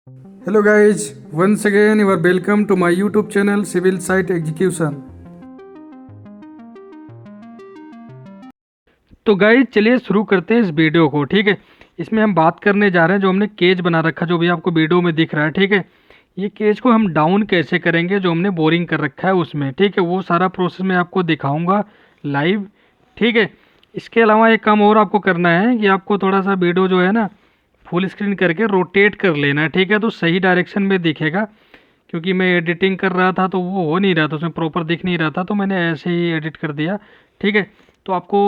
Hello guys, once again you are welcome to my YouTube channel Civil Site Execution। तो guys चलिए शुरू करते हैं इस वीडियो को। ठीक है, इसमें हम बात करने जा रहे हैं जो हमने केज बना रखा, जो भी आपको वीडियो में दिख रहा है। ठीक है, ये केज को हम डाउन कैसे करेंगे जो हमने बोरिंग कर रखा है उसमें। ठीक है, वो सारा प्रोसेस मैं आपको दिखाऊंगा लाइव। ठीक है, इसके अलावा एक काम और आपको करना है कि आपको थोड़ा सा वीडियो जो है ना फुल स्क्रीन करके रोटेट कर लेना है। ठीक है, तो सही डायरेक्शन में दिखेगा, क्योंकि मैं एडिटिंग कर रहा था तो वो हो नहीं रहा था, उसमें प्रॉपर दिख नहीं रहा था, तो मैंने ऐसे ही एडिट कर दिया। ठीक है, तो आपको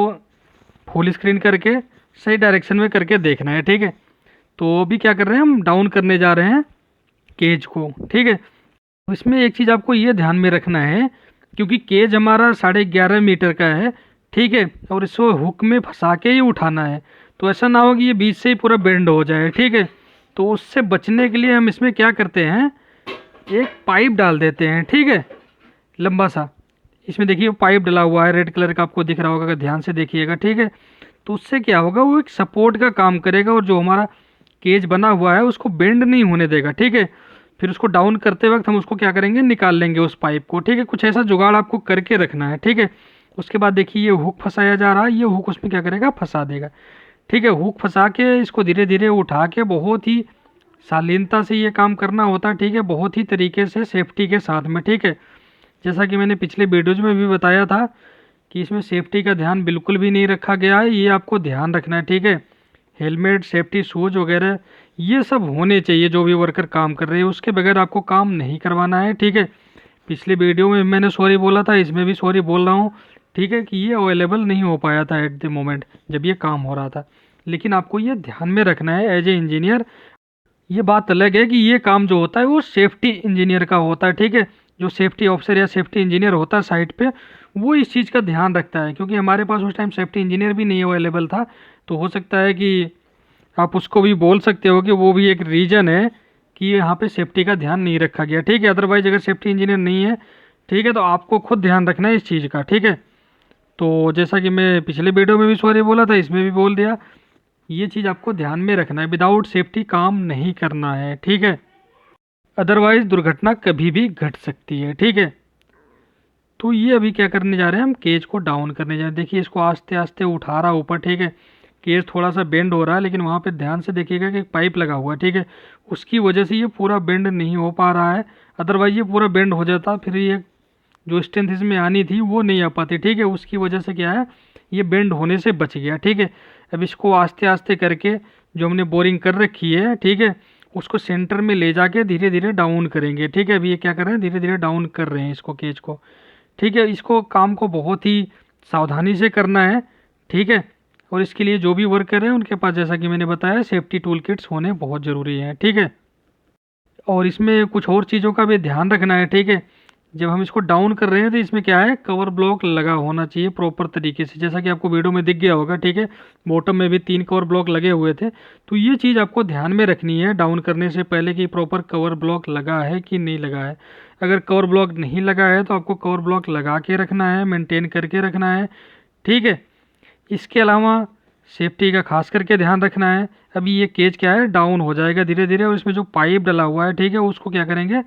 फुल स्क्रीन करके सही डायरेक्शन में करके देखना है। ठीक है, तो अभी क्या कर रहे हैं, हम डाउन करने जा रहे हैं केज को। ठीक है, तो इसमें एक चीज़ आपको ये ध्यान में रखना है, क्योंकि केज हमारा 11.5 मीटर का है। ठीक है, और इसको हुक में फंसा के ही उठाना है, तो ऐसा ना हो कि ये बीच से ही पूरा बेंड हो जाए। ठीक है, तो उससे बचने के लिए हम इसमें क्या करते हैं, एक पाइप डाल देते हैं। ठीक है, लंबा सा, इसमें देखिए पाइप डला हुआ है रेड कलर का, आपको दिख रहा होगा, अगर ध्यान से देखिएगा। ठीक है, तो उससे क्या होगा, वो एक सपोर्ट का काम करेगा और जो हमारा केज बना हुआ है उसको बेंड नहीं होने देगा। ठीक है, फिर उसको डाउन करते वक्त हम उसको क्या करेंगे, निकाल लेंगे उस पाइप को। ठीक है, कुछ ऐसा जुगाड़ आपको करके रखना है। ठीक है, उसके बाद देखिए ये हुक फंसाया जा रहा है, ये हुक उसमें क्या करेगा, फंसा देगा। ठीक है, हुक फंसा के इसको धीरे धीरे उठा के बहुत ही शालीनता से ये काम करना होता है। ठीक है, बहुत ही तरीके से सेफ्टी के साथ में। ठीक है, जैसा कि मैंने पिछले वीडियोज में भी बताया था कि इसमें सेफ्टी का ध्यान बिल्कुल भी नहीं रखा गया है, ये आपको ध्यान रखना है। ठीक है, हेलमेट, सेफ्टी शूज वगैरह ये सब होने चाहिए, जो भी वर्कर काम कर रहे हैं उसके बगैर आपको काम नहीं करवाना है। ठीक है, पिछले वीडियो में मैंने सॉरी बोला था, इसमें भी सॉरी बोल रहा हूँ। ठीक है, कि ये अवेलेबल नहीं हो पाया था एट द मोमेंट जब ये काम हो रहा था, लेकिन आपको ये ध्यान में रखना है एज ए इंजीनियर। ये बात अलग है कि ये काम जो होता है वो सेफ्टी इंजीनियर का होता है। ठीक है, जो सेफ्टी ऑफिसर या सेफ्टी इंजीनियर होता है साइट पे, वो इस चीज़ का ध्यान रखता है। क्योंकि हमारे पास उस टाइम सेफ्टी इंजीनियर भी नहीं अवेलेबल था, तो हो सकता है कि आप उसको भी बोल सकते हो कि वो भी एक रीज़न है कि यहाँ पे सेफ्टी का ध्यान नहीं रखा गया। ठीक है, अदरवाइज अगर सेफ्टी इंजीनियर नहीं है, ठीक है, तो आपको खुद ध्यान रखना है इस चीज़ का। ठीक है, तो जैसा कि मैं पिछले वीडियो में भी सॉरी बोला था, इसमें भी बोल दिया, ये चीज़ आपको ध्यान में रखना है, विदाउट सेफ्टी काम नहीं करना है। ठीक है, अदरवाइज दुर्घटना कभी भी घट सकती है। ठीक है, तो ये अभी क्या करने जा रहे हैं, हम केज को डाउन करने जा रहे हैं। देखिए इसको आस्ते आस्ते उठा रहा ऊपर। ठीक है, केज थोड़ा सा बेंड हो रहा है, लेकिन वहाँ पे ध्यान से देखिएगा कि एक पाइप लगा हुआ है। ठीक है, उसकी वजह से ये पूरा बेंड नहीं हो पा रहा है, अदरवाइज ये पूरा बेंड हो जाता, फिर ये जो स्ट्रेंथ इसमें आनी थी वो नहीं आ पाती। ठीक है, उसकी वजह से क्या है, ये बेंड होने से बच गया। ठीक है, अब इसको आस्ते आस्ते करके जो हमने बोरिंग कर रखी है, ठीक है, उसको सेंटर में ले जाके धीरे धीरे डाउन करेंगे। ठीक है, अभी ये क्या कर रहे हैं, धीरे धीरे डाउन कर रहे हैं इसको, केज को। ठीक है, इसको काम को बहुत ही सावधानी से करना है। ठीक है, और इसके लिए जो भी वर्कर है उनके पास, जैसा कि मैंने बताया, सेफ्टी टूल किट्स होने बहुत ज़रूरी हैं। ठीक है, और इसमें कुछ और चीज़ों का भी ध्यान रखना है। ठीक है, जब हम इसको डाउन कर रहे हैं तो इसमें क्या है, कवर ब्लॉक लगा होना चाहिए प्रॉपर तरीके से, जैसा कि आपको वीडियो में दिख गया होगा। ठीक है, बॉटम में भी 3 कवर ब्लॉक लगे हुए थे, तो ये चीज़ आपको ध्यान में रखनी है डाउन करने से पहले कि प्रॉपर कवर ब्लॉक लगा है कि नहीं लगा है। अगर कवर ब्लॉक नहीं लगा है तो आपको कवर ब्लॉक लगा के रखना है, मेंटेन करके रखना है। ठीक है, इसके अलावा सेफ्टी का खास करके ध्यान रखना है। अभी ये केज क्या है, डाउन हो जाएगा धीरे धीरे, और इसमें जो पाइप डला हुआ है, ठीक है, उसको क्या करेंगे,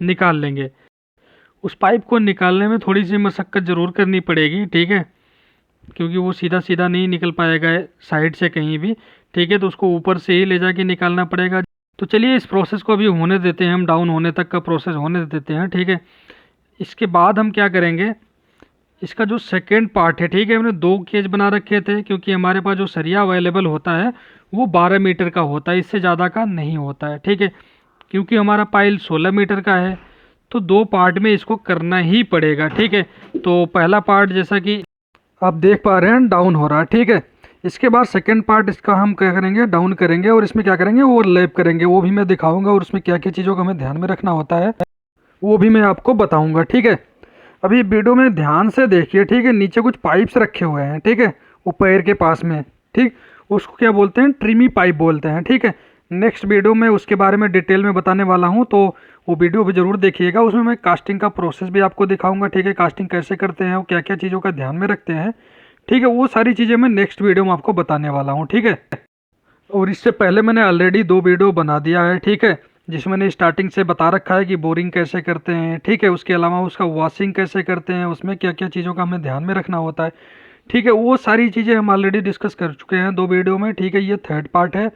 निकाल लेंगे। उस पाइप को निकालने में थोड़ी सी मशक्क़त ज़रूर करनी पड़ेगी। ठीक है, क्योंकि वो सीधा सीधा नहीं निकल पाएगा साइड से कहीं भी। ठीक है, तो उसको ऊपर से ही ले जाके निकालना पड़ेगा। तो चलिए इस प्रोसेस को अभी होने देते हैं, हम डाउन होने तक का प्रोसेस होने देते हैं। ठीक है, इसके बाद हम क्या करेंगे, इसका जो सेकेंड पार्ट है, ठीक है, हमने 2 केज बना रखे थे, क्योंकि हमारे पास जो सरिया अवेलेबल होता है वो 12 मीटर का होता है, इससे ज़्यादा का नहीं होता है। ठीक है, क्योंकि हमारा पाइल 16 मीटर का है, तो 2 पार्ट में इसको करना ही पड़ेगा। ठीक है, तो पहला पार्ट जैसा कि आप देख पा रहे हैं डाउन हो रहा है। ठीक है, इसके बाद सेकेंड पार्ट इसका हम क्या करेंगे, डाउन करेंगे, और इसमें क्या करेंगे, ओवरलैप करेंगे, वो भी मैं दिखाऊंगा, और उसमें क्या क्या चीज़ों का हमें ध्यान में रखना होता है वो भी मैं आपको बताऊंगा। ठीक है, अभी वीडियो में ध्यान से देखिए। ठीक है, नीचे कुछ पाइप्स रखे हुए हैं, ठीक है, वो पैर के पास में, ठीक, उसको क्या बोलते हैं, ट्रिमी पाइप बोलते हैं। ठीक है, नेक्स्ट वीडियो में उसके बारे में डिटेल में बताने वाला हूँ, तो वो वीडियो भी ज़रूर देखिएगा, उसमें मैं कास्टिंग का प्रोसेस भी आपको दिखाऊंगा। ठीक है, कास्टिंग कैसे करते हैं, वो क्या क्या चीज़ों का ध्यान में रखते हैं। ठीक है, वो सारी चीज़ें मैं नेक्स्ट वीडियो में आपको बताने वाला हूँ। ठीक है, और इससे पहले मैंने ऑलरेडी 2 वीडियो बना दिया है। ठीक है, जिसमें मैंने स्टार्टिंग से बता रखा है कि बोरिंग कैसे करते हैं, ठीक है। उसके अलावा उसका वॉशिंग कैसे करते हैं, उसमें क्या क्या चीज़ों का हमें ध्यान में रखना होता है, ठीक है। वो सारी चीज़ें हम ऑलरेडी डिस्कस कर चुके हैं 2 वीडियो में, ठीक है। ये थर्ड पार्ट है।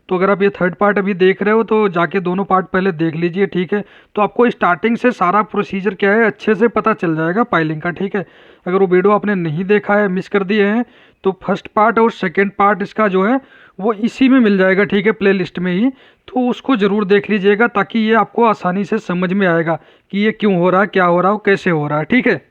तो अगर आप ये थर्ड पार्ट अभी देख रहे हो तो जाके दोनों पार्ट पहले देख लीजिए, ठीक है। तो आपको स्टार्टिंग से सारा प्रोसीजर क्या है अच्छे से पता चल जाएगा पाइलिंग का, ठीक है। अगर वो वीडियो आपने नहीं देखा है, मिस कर दिए हैं, तो फर्स्ट पार्ट और सेकेंड पार्ट इसका जो है वो इसी में मिल जाएगा, ठीक है, प्ले लिस्ट में ही। तो उसको ज़रूर देख लीजिएगा ताकि ये आपको आसानी से समझ में आएगा कि ये क्यों हो रहा है, क्या हो रहा है, कैसे हो रहा है, ठीक है।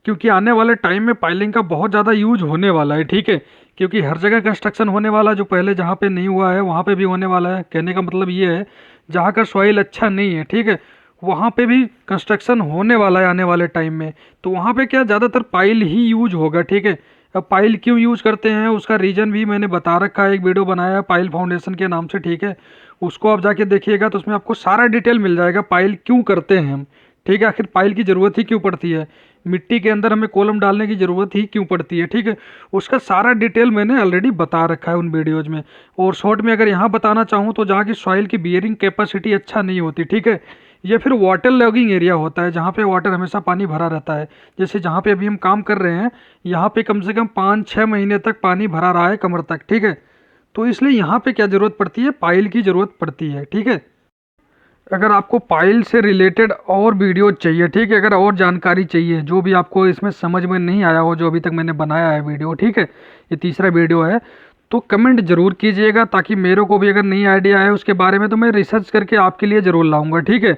क्योंकि आने वाले टाइम में पाइलिंग का बहुत ज़्यादा यूज होने वाला है, ठीक है। क्योंकि हर जगह कंस्ट्रक्शन होने वाला है, जो पहले जहाँ पे नहीं हुआ है वहाँ पे भी होने वाला है। कहने का मतलब ये है, जहाँ का सॉइल अच्छा नहीं है, ठीक है, वहाँ पे भी कंस्ट्रक्शन होने वाला है आने वाले टाइम में। तो वहाँ पे क्या ज़्यादातर पाइल ही यूज होगा, ठीक है। अब पाइल क्यों यूज करते हैं उसका रीज़न भी मैंने बता रखा है, एक वीडियो बनाया है पाइल फाउंडेशन के नाम से, ठीक है। उसको आप जाके देखिएगा तो उसमें आपको सारा डिटेल मिल जाएगा पाइल क्यों करते हैं हम, ठीक है। आखिर पाइल की ज़रूरत ही क्यों पड़ती है, मिट्टी के अंदर हमें कॉलम डालने की ज़रूरत ही क्यों पड़ती है, ठीक है। उसका सारा डिटेल मैंने ऑलरेडी बता रखा है उन वीडियोज़ में। और शॉर्ट में अगर यहाँ बताना चाहूँ तो जहाँ की सॉइल की बियरिंग कैपेसिटी अच्छा नहीं होती, ठीक है, ये फिर वाटर लॉगिंग एरिया होता है, जहाँ पे वाटर हमेशा पानी भरा रहता है। जैसे जहाँ पे अभी हम काम कर रहे हैं, यहाँ पे कम से कम 5-6 महीने तक पानी भरा रहा है कमर तक, ठीक है। तो इसलिए यहाँ पे क्या ज़रूरत पड़ती है, पाइल की ज़रूरत पड़ती है, ठीक है। अगर आपको पाइल से रिलेटेड और वीडियो चाहिए, ठीक है, अगर और जानकारी चाहिए जो भी आपको इसमें समझ में नहीं आया हो, जो अभी तक मैंने बनाया है वीडियो, ठीक है, ये तीसरा वीडियो है, तो कमेंट जरूर कीजिएगा ताकि मेरे को भी अगर नई आइडिया है उसके बारे में तो मैं रिसर्च करके आपके लिए ज़रूर लाऊंगा, ठीक है।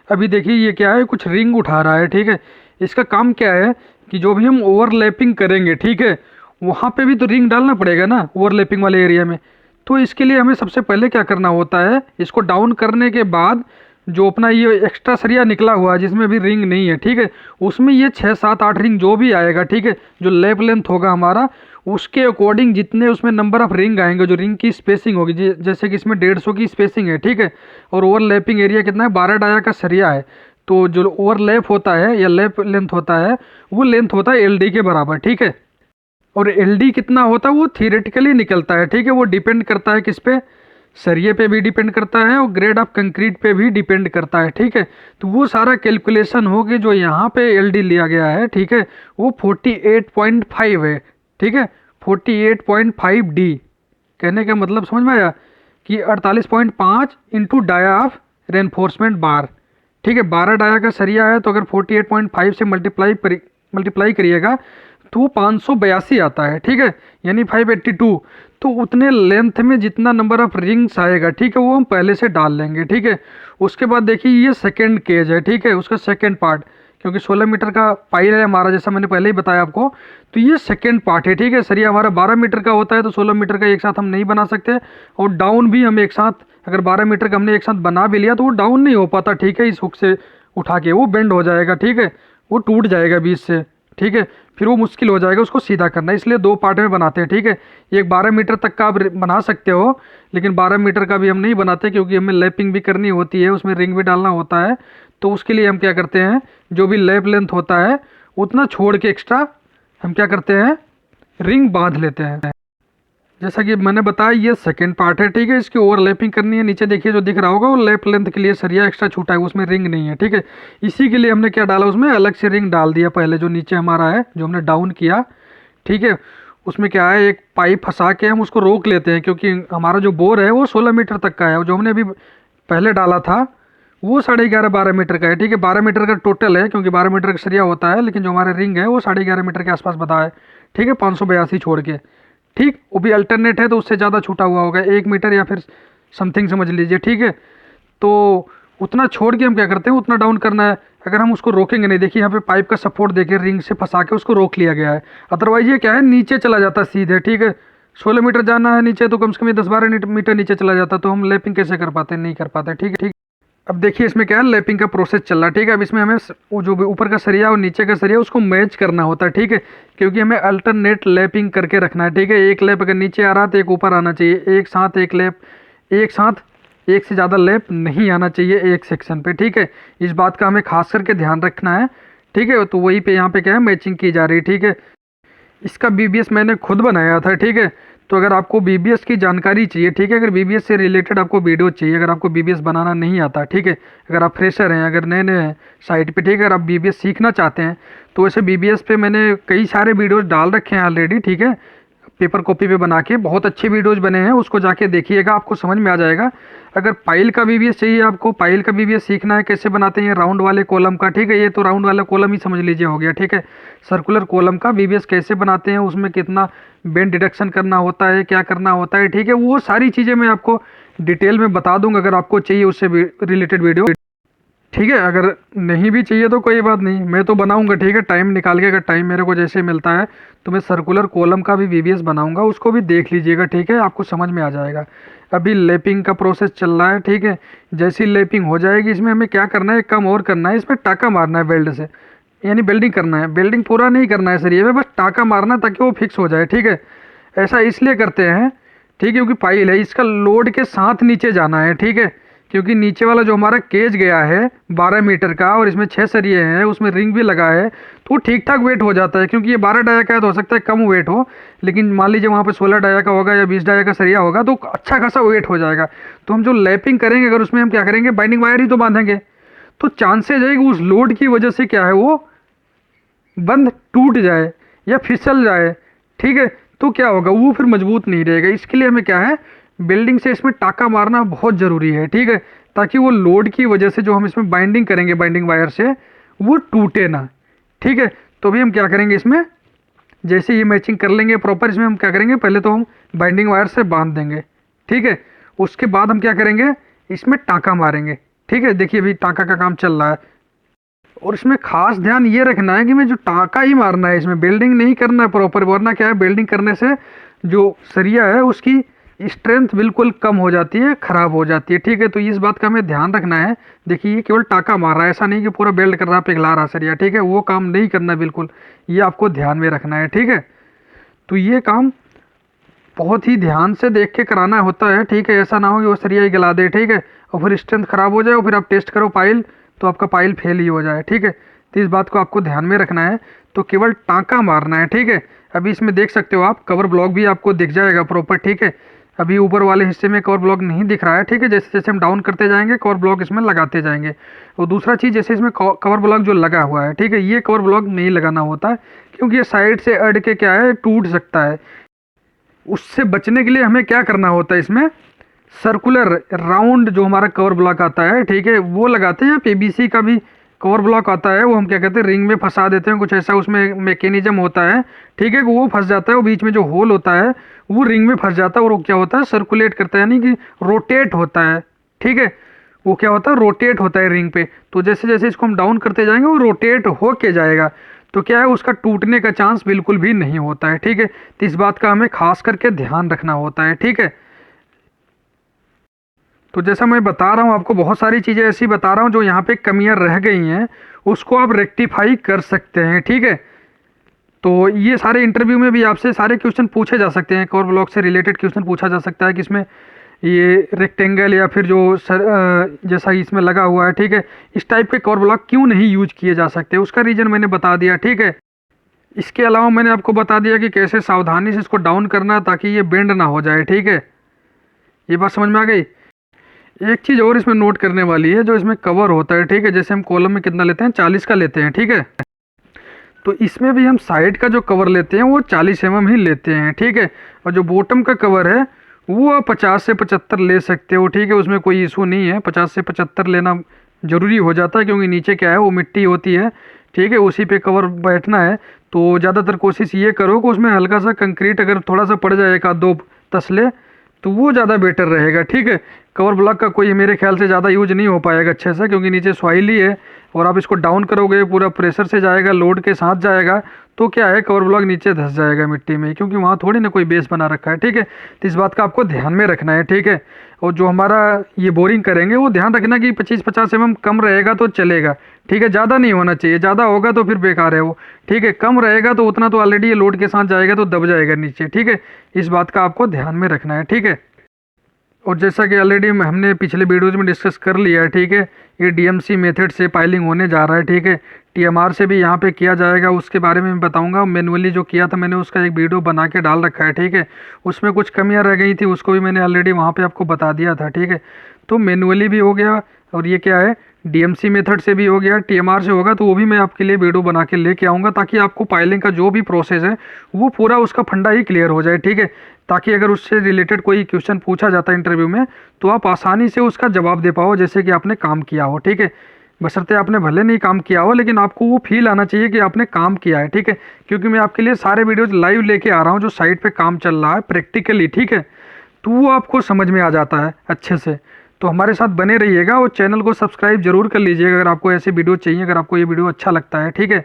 अभी देखिए ये क्या है, कुछ रिंग उठा रहा है, ठीक है। इसका काम क्या है कि जो भी हम ओवरलैपिंग करेंगे, ठीक है, वहाँ पे भी तो रिंग डालना पड़ेगा ना ओवरलैपिंग वाले एरिया में। तो इसके लिए हमें सबसे पहले क्या करना होता है, इसको डाउन करने के बाद जो अपना ये एक्स्ट्रा सरिया निकला हुआ है जिसमें भी रिंग नहीं है, ठीक है, उसमें ये 6-7-8 रिंग जो भी आएगा, ठीक है, जो लैप लेंथ होगा हमारा उसके अकॉर्डिंग जितने उसमें नंबर ऑफ रिंग आएंगे, जो रिंग की स्पेसिंग होगी, जैसे कि इसमें 150 की स्पेसिंग है, ठीक है, और ओवरलैपिंग एरिया कितना है, 12 डाया का सरिया है। तो जो ओवरलैप होता है या लैप लेंथ होता है वो लेंथ होता है एलडी के बराबर, ठीक है। और एलडी कितना होता है वो थियोरेटिकली निकलता है, ठीक है। वो डिपेंड करता है किस पे, सरिये पे भी डिपेंड करता है और ग्रेड ऑफ कंक्रीट पे भी डिपेंड करता है, ठीक है। तो वो सारा कैलकुलेशन हो के जो यहाँ पे एलडी लिया गया है, ठीक है, वो 48.5 है, ठीक है, 48.5 डी। कहने का मतलब समझ में आया कि 48.5 into dia of reinforcement bar, ठीक है। 12 डाया का सरिया है तो अगर 48.5 से मल्टीप्लाई करिएगा तो 582 आता है, ठीक है, यानी 582। तो उतने लेंथ में जितना नंबर ऑफ रिंग्स आएगा, ठीक है, वो हम पहले से डाल लेंगे, ठीक है। उसके बाद देखिए ये सेकेंड केज है, ठीक है, उसका सेकेंड पार्ट, क्योंकि 16 मीटर का पाइल है हमारा, जैसा मैंने पहले ही बताया आपको। तो ये सेकेंड पार्ट है, ठीक है। सरिया हमारा 12 मीटर का होता है तो 16 मीटर का एक साथ हम नहीं बना सकते, और डाउन भी हम एक साथ, अगर 12 मीटर का हमने एक साथ बना भी लिया तो वो डाउन नहीं हो पाता, ठीक है। इस हुक से उठा के वो बेंड हो जाएगा, ठीक है, वो टूट जाएगा बीच से, ठीक है, फिर वो मुश्किल हो जाएगा उसको सीधा करना, इसलिए 2 पार्ट में बनाते हैं, ठीक है। एक 12 मीटर तक का आप बना सकते हो, लेकिन 12 मीटर का भी हम नहीं बनाते क्योंकि हमें लैपिंग भी करनी होती है, उसमें रिंग भी डालना होता है। तो उसके लिए हम क्या करते हैं, जो भी लैप लेंथ होता है उतना छोड़ के एक्स्ट्रा हम क्या करते हैं, रिंग बांध लेते हैं। जैसा कि मैंने बताया ये सेकंड पार्ट है, ठीक है। इसकी ओवरलैपिंग करनी है, नीचे देखिए जो दिख रहा होगा वो लैप लेंथ के लिए सरिया एक्स्ट्रा छूटा है, उसमें रिंग नहीं है, ठीक है। इसी के लिए हमने क्या डाला, उसमें अलग से रिंग डाल दिया पहले, जो नीचे हमारा है जो हमने डाउन किया, ठीक है। उसमें क्या है, एक पाइप फंसा के हम उसको रोक लेते हैं, क्योंकि हमारा जो बोर है वो 16 मीटर तक का है, जो हमने अभी पहले डाला था वो 11.5-12 मीटर का है, ठीक है। 12 मीटर का टोटल है क्योंकि 12 मीटर का सरिया होता है, लेकिन जो हमारा रिंग है वो 11.5 मीटर के आसपास बता है, ठीक है, 582 छोड़ के, ठीक। वो भी अल्टरनेट है तो उससे ज़्यादा छूटा हुआ होगा, 1 मीटर या फिर समथिंग समझ लीजिए, ठीक है। तो उतना छोड़ के हम क्या करते हैं, उतना डाउन करना है। अगर हम उसको रोकेंगे नहीं, देखिए यहाँ पे पाइप का सपोर्ट देके रिंग से फंसा के उसको रोक लिया गया है, अदरवाइज ये क्या है नीचे चला जाता है सीधे, ठीक है। 16 मीटर जाना है नीचे तो कम से कम 10-12 मीटर नीचे चला जाता, तो हम लैपिंग कैसे कर पाते, नहीं कर पाते, ठीक है, ठीक। अब देखिए इसमें क्या है, लैपिंग का प्रोसेस चल रहा है, ठीक है। अब इसमें हमें वो जो भी ऊपर का सरिया और नीचे का सरिया उसको मैच करना होता है, ठीक है, क्योंकि हमें अल्टरनेट लैपिंग करके रखना है, ठीक है। एक लैप अगर नीचे आ रहा है तो एक ऊपर आना चाहिए, एक साथ एक लैप, एक साथ एक से ज़्यादा लैप नहीं आना चाहिए एक सेक्शन पे, ठीक है। इस बात का हमें खास करके ध्यान रखना है, ठीक है। तो वही पे यहाँ पे क्या है मैचिंग की जा रही है, ठीक है। इसका बीबीएस मैंने खुद बनाया था, ठीक है। तो अगर आपको बीबीएस की जानकारी चाहिए, ठीक है, अगर बीबीएस से रिलेटेड आपको वीडियो चाहिए, अगर आपको बीबीएस बनाना नहीं आता, ठीक है, अगर आप फ्रेशर हैं, अगर नए नए हैं साइट पे, ठीक है, अगर आप बीबीएस सीखना चाहते हैं, तो वैसे बीबीएस पे मैंने कई सारे वीडियोस डाल रखे हैं ऑलरेडी, ठीक है, पेपर कॉपी पे बना के बहुत अच्छे वीडियोस बने हैं, उसको जाके देखिएगा, आपको समझ में आ जाएगा। अगर पाइल का बीबीएस चाहिए आपको, पाइल का बीबीएस सीखना है कैसे बनाते हैं राउंड वाले कॉलम का, ठीक है, ये तो राउंड वाला कॉलम ही समझ लीजिए हो गया, ठीक है। सर्कुलर कॉलम का बीबीएस कैसे बनाते हैं, उसमें कितना बेंड डिडक्शन करना होता है, क्या करना होता है, ठीक है, वो सारी चीज़ें मैं आपको डिटेल में बता दूंगा अगर आपको चाहिए उससे रिलेटेड वीडियो, ठीक है। अगर नहीं भी चाहिए तो कोई बात नहीं, मैं तो बनाऊंगा, ठीक है, टाइम निकाल के, अगर टाइम मेरे को जैसे मिलता है तो मैं सर्कुलर कॉलम का भी बीबीएस बनाऊंगा, उसको भी देख लीजिएगा, ठीक है, आपको समझ में आ जाएगा। अभी लैपिंग का प्रोसेस चल रहा है, ठीक है, जैसी लैपिंग हो जाएगी इसमें हमें क्या करना है, कम और करना है, इसमें टाका मारना है वेल्ड से, यानी वेल्डिंग करना है, वेल्डिंग पूरा नहीं करना है सरिये में, बस टाका मारना ताकि वो फिक्स हो जाए, ठीक है। ऐसा इसलिए करते हैं, ठीक है, क्योंकि पाइल है, इसका लोड के साथ नीचे जाना है, ठीक है, क्योंकि नीचे वाला जो हमारा केज गया है 12 मीटर का और इसमें 6 सरिये हैं, उसमें रिंग भी लगा है, तो ठीक ठाक वेट हो जाता है, क्योंकि ये 12 डाया का है तो हो सकता है कम वेट हो, लेकिन मान लीजिए वहाँ पे 16 डाया का होगा या 20 डाया का सरिया होगा तो अच्छा खासा वेट हो जाएगा। तो हम जो लैपिंग करेंगे अगर उसमें हम क्या करेंगे, बाइंडिंग वायर ही तो बांधेंगे, तो चांसेज है कि उस लोड की वजह से क्या है वो बंद टूट जाए या फिसल जाए, ठीक है, तो क्या होगा वो फिर मजबूत नहीं रहेगा। इसके लिए हमें क्या है, बिल्डिंग से इसमें टाका मारना बहुत ज़रूरी है, ठीक है, ताकि वो लोड की वजह से जो हम इसमें बाइंडिंग करेंगे बाइंडिंग वायर से वो टूटे ना, ठीक है। तो अभी हम क्या करेंगे, इसमें जैसे ये मैचिंग कर लेंगे प्रॉपर, इसमें हम क्या करेंगे, पहले तो हम बाइंडिंग वायर से बांध देंगे, ठीक है, उसके बाद हम क्या करेंगे, इसमें टाका मारेंगे, ठीक है। देखिए अभी टाका का काम चल रहा है, और इसमें खास ध्यान ये रखना है कि मैं जो टाका ही मारना है, इसमें बिल्डिंग नहीं करना है प्रॉपर, वरना क्या है बिल्डिंग करने से जो सरिया है उसकी स्ट्रेंथ बिल्कुल कम हो जाती है, ख़राब हो जाती है, ठीक है। तो इस बात का हमें ध्यान रखना है। देखिए ये केवल टाका मार रहा है, ऐसा नहीं कि पूरा बेल्ट कर रहा है, पिघला रहा सरिया, ठीक है, वो काम नहीं करना बिल्कुल, ये आपको ध्यान में रखना है, ठीक है। तो ये काम बहुत ही ध्यान से देख के कराना होता है, ठीक है, ऐसा ना हो कि वो सरिया ही गला दे, ठीक है, और फिर स्ट्रेंथ ख़राब हो जाए और फिर आप टेस्ट करो पाइल तो आपका पाइल फेल ही हो जाए, ठीक है। तो इस बात को आपको ध्यान में रखना है, तो केवल टाँका मारना है, ठीक है। अभी इसमें देख सकते हो आप कवर ब्लॉक भी आपको दिख जाएगा प्रॉपर, ठीक है। अभी ऊपर वाले हिस्से में कवर ब्लॉक नहीं दिख रहा है, ठीक है, जैसे जैसे हम डाउन करते जाएंगे कवर ब्लॉक इसमें लगाते जाएंगे। और दूसरा चीज़, जैसे इसमें कवर ब्लॉक जो लगा हुआ है, ठीक है, ये कवर ब्लॉक नहीं लगाना होता है, क्योंकि ये साइड से अड़ के क्या है टूट सकता है। उससे बचने के लिए हमें क्या करना होता है, इसमें सर्कुलर राउंड जो हमारा कवर ब्लॉक आता है, ठीक है, वो लगाते हैं। पीवीसी का भी कवर ब्लॉक आता है, वो हम क्या कहते हैं रिंग में फंसा देते हैं, कुछ ऐसा उसमें मैकेनिज्म होता है, ठीक है, वो फंस जाता है, वो बीच में जो होल होता है वो रिंग में फंस जाता है और वो क्या होता है सर्कुलेट करता है, यानी कि रोटेट होता है, ठीक है, वो क्या होता है रोटेट होता है रिंग पे। तो जैसे जैसे इसको हम डाउन करते जाएंगे वो रोटेट हो के जाएगा, तो क्या है उसका टूटने का चांस बिल्कुल भी नहीं होता है, ठीक है। तो इस बात का हमें खास करके ध्यान रखना होता है, ठीक है। तो जैसा मैं बता रहा हूँ आपको, बहुत सारी चीज़ें ऐसी बता रहा हूँ जो यहाँ पे कमियाँ रह गई हैं, उसको आप रेक्टिफाई कर सकते हैं, ठीक है। तो ये सारे इंटरव्यू में भी आपसे सारे क्वेश्चन पूछे जा सकते हैं, कवर ब्लॉक से रिलेटेड क्वेश्चन पूछा जा सकता है कि इसमें ये रेक्टेंगल या फिर जो जैसा इसमें लगा हुआ है, ठीक है, इस टाइप के कवर ब्लॉक क्यों नहीं यूज किए जा सकते, उसका रीज़न मैंने बता दिया, ठीक है। इसके अलावा मैंने आपको बता दिया कि कैसे सावधानी से इसको डाउन करना है ताकि ये बेंड ना हो जाए, ठीक है। ये बात समझ में आ गई। एक चीज़ और इसमें नोट करने वाली है, जो इसमें कवर होता है, ठीक है, जैसे हम कॉलम में कितना लेते हैं 40 का लेते हैं, ठीक है, तो इसमें भी हम साइड का जो कवर लेते हैं वो 40 mm ही लेते हैं, ठीक है। और जो बॉटम का कवर है वो आप 50 से 75 ले सकते हो, ठीक है, उसमें कोई इशू नहीं है, 50 से 75 लेना ज़रूरी हो जाता है, क्योंकि नीचे क्या है वो मिट्टी होती है, ठीक है, उसी पे कवर बैठना है। तो ज़्यादातर कोशिश ये करो कि उसमें हल्का सा कंक्रीट अगर थोड़ा सा पड़ जाए, एक आध दो तसले, तो वो ज़्यादा बेटर रहेगा, ठीक है। कवर ब्लॉक का कोई मेरे ख्याल से ज़्यादा यूज नहीं हो पाएगा अच्छे से, क्योंकि नीचे सॉइल ही है और आप इसको डाउन करोगे पूरा प्रेशर से जाएगा, लोड के साथ जाएगा, तो क्या है कवर ब्लॉक नीचे धंस जाएगा मिट्टी में, क्योंकि वहाँ थोड़ी ना कोई बेस बना रखा है, ठीक है। तो इस बात का आपको ध्यान में रखना है, ठीक है। और जो हमारा ये बोरिंग करेंगे वो ध्यान रखना कि 25-50 mm कम रहेगा तो चलेगा, ठीक है, ज़्यादा नहीं होना चाहिए, ज़्यादा होगा तो फिर बेकार है वो, ठीक है, कम रहेगा तो उतना तो ऑलरेडी ये लोड के साथ जाएगा तो दब जाएगा नीचे, ठीक है। इस बात का आपको ध्यान में रखना है, ठीक है। और जैसा कि ऑलरेडी हमने पिछले वीडियोज में डिस्कस कर लिया है, ठीक है, ये डीएमसी मेथड से पाइलिंग होने जा रहा है, ठीक है। टीएमआर से भी यहाँ पे किया जाएगा, उसके बारे में बताऊंगा। मैनुअली जो किया था मैंने उसका एक वीडियो बना के डाल रखा है, ठीक है। उसमें कुछ कमियाँ रह गई थी, उसको भी मैंने ऑलरेडी वहाँ पे आपको बता दिया था, ठीक है। तो मैनुअली भी हो गया, और ये क्या है, डीएमसी मेथड से भी हो गया, टीएमआर से होगा, तो वो भी मैं आपके लिए वीडियो बना के लेके आऊँगा, ताकि आपको पाइलिंग का जो भी प्रोसेस है वो पूरा उसका फंडा ही क्लियर हो जाए, ठीक है। ताकि अगर उससे रिलेटेड कोई क्वेश्चन पूछा जाता है इंटरव्यू में, तो आप आसानी से उसका जवाब दे पाओ, जैसे कि आपने काम किया हो, ठीक है। बशर्ते आपने भले नहीं काम किया हो, लेकिन आपको वो फील आना चाहिए कि आपने काम किया है, ठीक है। क्योंकि मैं आपके लिए सारे वीडियोज लाइव लेके आ रहा हूँ, जो साइट पे काम चल रहा है प्रैक्टिकली, ठीक है। तो वो आपको समझ में आ जाता है अच्छे से। तो हमारे साथ बने रहिएगा, और चैनल को सब्सक्राइब जरूर कर लीजिएगा अगर आपको ऐसे वीडियो चाहिए, अगर आपको ये वीडियो अच्छा लगता है, ठीक है।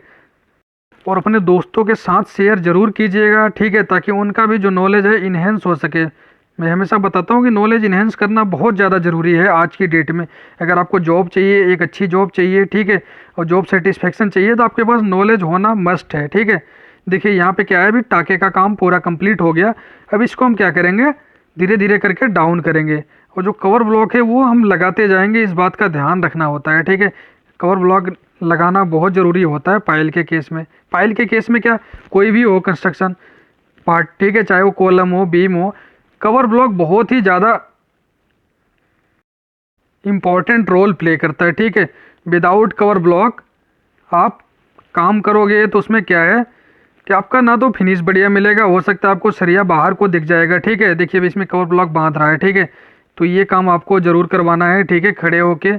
और अपने दोस्तों के साथ शेयर जरूर कीजिएगा, ठीक है, ताकि उनका भी जो नॉलेज है इन्हेंस हो सके। मैं हमेशा बताता हूँ कि नॉलेज इन्हेंस करना बहुत ज़्यादा ज़रूरी है आज की डेट में। अगर आपको जॉब चाहिए, एक अच्छी जॉब चाहिए, ठीक है, और जॉब सेटिस्फेक्शन चाहिए, तो आपके पास नॉलेज होना मस्ट है, ठीक है। देखिए यहाँ पे क्या है, अभी टाके का काम पूरा कंप्लीट हो गया। अब इसको हम क्या करेंगे, धीरे धीरे करके डाउन करेंगे, और जो कवर ब्लॉक है वो हम लगाते जाएंगे, इस बात का ध्यान रखना होता है, ठीक है। कवर ब्लॉक लगाना बहुत ज़रूरी होता है पाइल के केस में। पाइल के केस में क्या, कोई भी हो कंस्ट्रक्शन पार्ट, ठीक है, चाहे वो कॉलम हो, बीम हो, कवर ब्लॉक बहुत ही ज़्यादा इम्पॉर्टेंट रोल प्ले करता है, ठीक है। विदाउट कवर ब्लॉक आप काम करोगे तो उसमें क्या है कि आपका ना तो फिनिश बढ़िया मिलेगा, हो सकता है आपको सरिया बाहर को दिख जाएगा, ठीक है। देखिए अभी इसमें कवर ब्लॉक बांध रहा है, ठीक है। तो ये काम आपको ज़रूर करवाना है, ठीक है, खड़े होके।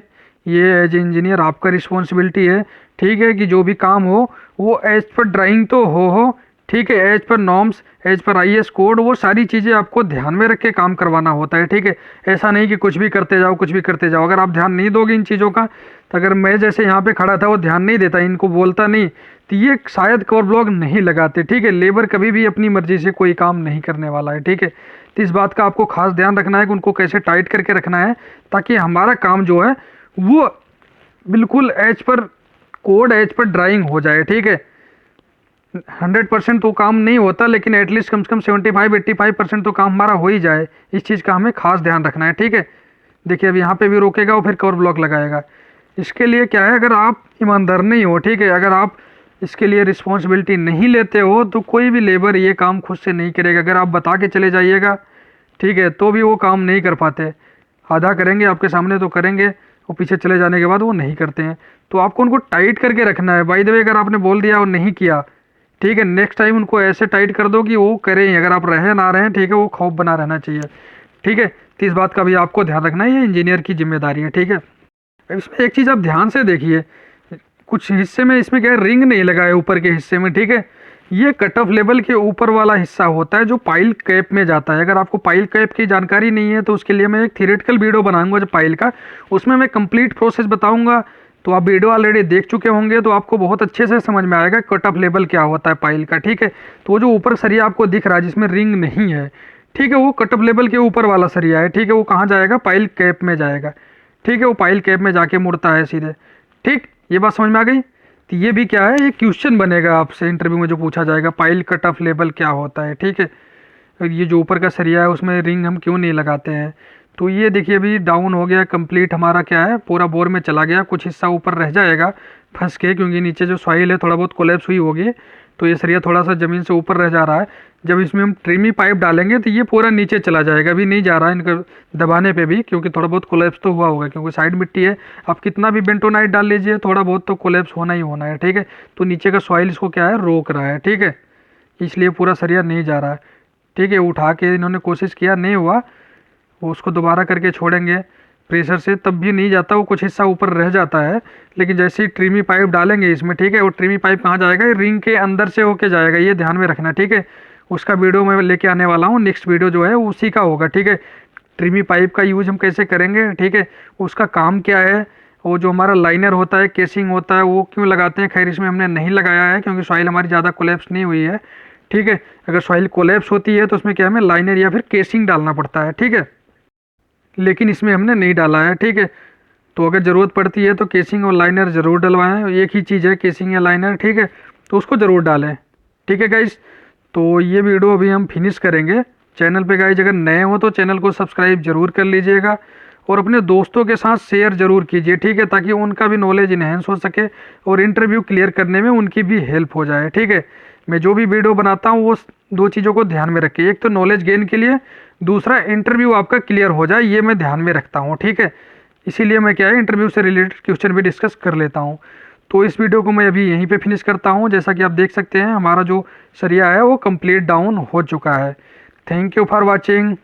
ये एज इंजीनियर आपका रिस्पॉन्सिबिलिटी है, ठीक है, कि जो भी काम हो वो एज पर ड्राइंग तो हो, ठीक है, as per norms, as per IS code, वो सारी चीज़ें आपको ध्यान में रख के काम करवाना होता है, ठीक है। ऐसा नहीं कि कुछ भी करते जाओ, कुछ भी करते जाओ। अगर आप ध्यान नहीं दोगे इन चीज़ों का, तो अगर मैं जैसे यहाँ पे खड़ा था वो ध्यान नहीं देता, इनको बोलता नहीं, तो ये शायद कवर ब्लॉक नहीं लगाते, ठीक है। लेबर कभी भी अपनी मर्जी से कोई काम नहीं करने वाला है, ठीक है। तो इस बात का आपको खास ध्यान रखना है कि उनको कैसे टाइट करके रखना है, ताकि हमारा काम जो है वो बिल्कुल as per code, as per drawing हो जाए, ठीक है। 100% तो काम नहीं होता, लेकिन एटलीस्ट कम से कम 75-85% तो काम हमारा हो ही जाए। इस चीज़ का हमें खास ध्यान रखना है, ठीक है। देखिए अब यहाँ पे भी रोकेगा और फिर कवर ब्लॉक लगाएगा। इसके लिए क्या है, अगर आप ईमानदार नहीं हो, ठीक है, अगर आप इसके लिए रिस्पॉन्सिबिलिटी नहीं लेते हो, तो कोई भी लेबर ये काम खुद से नहीं करेगा। अगर आप बता के चले जाइएगा, ठीक है, तो भी वो काम नहीं कर पाते। आधा करेंगे आपके सामने तो करेंगे, और पीछे चले जाने के बाद वो नहीं करते हैं। तो आपको उनको टाइट करके रखना है। बाय द वे, अगर आपने बोल दिया और नहीं किया, ठीक है, नेक्स्ट टाइम उनको ऐसे टाइट कर दो कि वो करें, अगर आप रहे ना रहें, ठीक है, वो खौफ बना रहना चाहिए, ठीक है। तो इस बात का भी आपको ध्यान रखना है, ये इंजीनियर की जिम्मेदारी है, ठीक है। इसमें एक चीज़ आप ध्यान से देखिए, कुछ हिस्से में इसमें क्या है, रिंग नहीं लगा है ऊपर के हिस्से में, ठीक है। ये कट ऑफ लेवल के ऊपर वाला हिस्सा होता है जो पाइल कैप में जाता है। अगर आपको पाइल कैप की जानकारी नहीं है, तो उसके लिए मैं एक थियरेटिकल वीडियो बनाऊंगा जो पाइल का, उसमें मैं कंप्लीट प्रोसेस बताऊंगा। तो आप वीडियो ऑलरेडी देख चुके होंगे, तो आपको बहुत अच्छे से समझ में आएगा कट ऑफ लेवल क्या होता है पाइल का, ठीक है। तो वो जो ऊपर सरिया आपको दिख रहा है जिसमें रिंग नहीं है, ठीक है, वो कट ऑफ लेवल के ऊपर वाला सरिया है, ठीक है। वो कहाँ जाएगा, पाइल कैप में जाएगा, ठीक है। वो पाइल कैप में जाके मुड़ता है सीधे, ठीक। ये बात समझ में आ गई। तो ये भी क्या है, ये क्वेश्चन बनेगा आपसे इंटरव्यू में जो पूछा जाएगा, पाइल कट ऑफ लेवल क्या होता है, ठीक है। ये जो ऊपर का सरिया है उसमें रिंग हम क्यों नहीं लगाते हैं। तो ये देखिए अभी डाउन हो गया कंप्लीट, हमारा क्या है पूरा बोर में चला गया, कुछ हिस्सा ऊपर रह जाएगा फंस के, क्योंकि नीचे जो सॉइल है थोड़ा बहुत कोलैप्स हुई होगी, तो ये सरिया थोड़ा सा ज़मीन से ऊपर रह जा रहा है। जब इसमें हम ट्रिमी पाइप डालेंगे तो ये पूरा नीचे चला जाएगा, अभी नहीं जा रहा है इनका दबाने पे भी, क्योंकि थोड़ा बहुत कोलैप्स तो हुआ होगा, क्योंकि साइड मिट्टी है। आप कितना भी बेंटोनाइट डाल लीजिए, थोड़ा बहुत तो कोलैप्स होना ही होना है, ठीक है। तो नीचे का सॉइल इसको क्या है, रोक रहा है, ठीक है, इसलिए पूरा सरिया नहीं जा रहा है, ठीक है। उठा के इन्होंने कोशिश किया, नहीं हुआ, वो उसको दोबारा करके छोड़ेंगे प्रेशर से, तब भी नहीं जाता, वो कुछ हिस्सा ऊपर रह जाता है। लेकिन जैसे ही ट्रिमी पाइप डालेंगे इसमें, ठीक है, वो ट्रिमी पाइप कहाँ जाएगा, रिंग के अंदर से होके जाएगा, ये ध्यान में रखना, ठीक है। उसका वीडियो मैं लेके आने वाला हूँ, नेक्स्ट वीडियो जो है उसी का होगा, ठीक है। ट्रिमी पाइप का यूज हम कैसे करेंगे, ठीक है, उसका काम क्या है, वो जो हमारा लाइनर होता है, केसिंग होता है, वो क्यों लगाते हैं। खैर इसमें हमने नहीं लगाया है क्योंकि सॉइल हमारी ज़्यादा कोलैप्स नहीं हुई है, ठीक है। अगर सॉइल कोलैप्स होती है तो उसमें क्या हमें लाइनर या फिर केसिंग डालना पड़ता है, ठीक है, लेकिन इसमें हमने नहीं डाला है, ठीक है। तो अगर ज़रूरत पड़ती है तो केसिंग और लाइनर ज़रूर डलवाएं, एक ही चीज़ है केसिंग या लाइनर, ठीक है, तो उसको ज़रूर डालें, ठीक है गाइस। तो ये वीडियो अभी हम फिनिश करेंगे, चैनल पे गाइज अगर नए हो तो चैनल को सब्सक्राइब जरूर कर लीजिएगा और अपने दोस्तों के साथ शेयर जरूर कीजिए, ठीक है, ताकि उनका भी नॉलेज इन्हेंस हो सके और इंटरव्यू क्लियर करने में उनकी भी हेल्प हो जाए, ठीक है। मैं जो भी वीडियो बनाता हूँ वो 2 चीज़ों को ध्यान में रखिए, एक तो नॉलेज गेन के लिए, दूसरा इंटरव्यू आपका क्लियर हो जाए, ये मैं ध्यान में रखता हूँ, ठीक है। इसीलिए मैं क्या है इंटरव्यू से रिलेटेड क्वेश्चन भी डिस्कस कर लेता हूँ। तो इस वीडियो को मैं अभी यहीं पे फिनिश करता हूँ। जैसा कि आप देख सकते हैं हमारा जो सरिया है वो कंप्लीट डाउन हो चुका है। Thank you for watching.